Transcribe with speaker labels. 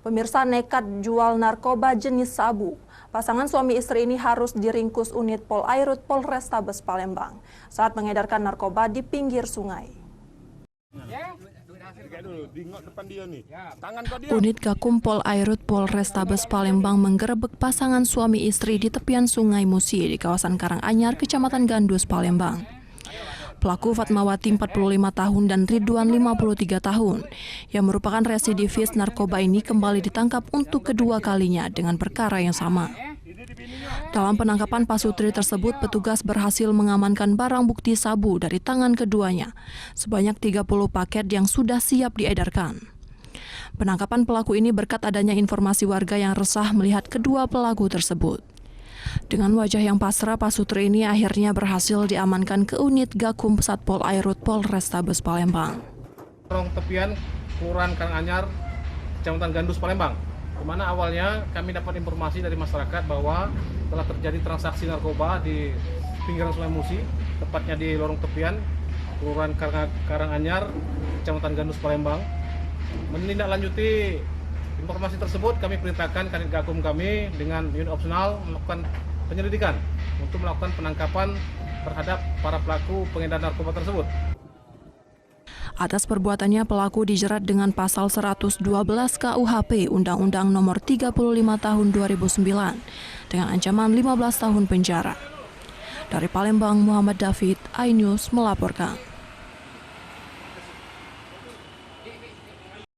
Speaker 1: Pemirsa nekat jual narkoba jenis sabu. Pasangan suami istri ini harus diringkus unit Polairut Polrestabes Palembang saat mengedarkan narkoba di pinggir sungai. Unit Gakum Polairut Polrestabes Palembang menggerebek pasangan suami istri di tepian Sungai Musi di kawasan Karanganyar, Kecamatan Gandus, Palembang. Pelaku Fatmawati 45 tahun dan Ridwan 53 tahun yang merupakan residivis narkoba ini kembali ditangkap untuk kedua kalinya dengan perkara yang sama. Dalam penangkapan pasutri tersebut, petugas berhasil mengamankan barang bukti sabu dari tangan keduanya, sebanyak 30 paket yang sudah siap diedarkan. Penangkapan pelaku ini berkat adanya informasi warga yang resah melihat kedua pelaku tersebut. Dengan wajah yang pasrah, pasutri ini akhirnya berhasil diamankan ke unit Gakum Satpol Airut Polrestabes Palembang.
Speaker 2: Lorong tepian Kelurahan Karanganyar, Kecamatan Gandus, Palembang, di mana awalnya kami dapat informasi dari masyarakat bahwa telah terjadi transaksi narkoba di pinggiran Sungai Musi, tepatnya di lorong tepian Kelurahan Karanganyar, Kecamatan Gandus, Palembang. Menindaklanjuti informasi tersebut, kami perintahkan Kanit Gakum kami dengan unit opsional melakukan penyelidikan untuk melakukan penangkapan terhadap para pelaku pengedar narkoba tersebut.
Speaker 1: Atas perbuatannya, pelaku dijerat dengan pasal 112 KUHP Undang-Undang Nomor 35 Tahun 2009 dengan ancaman 15 tahun penjara. Dari Palembang, Muhammad David, iNews melaporkan.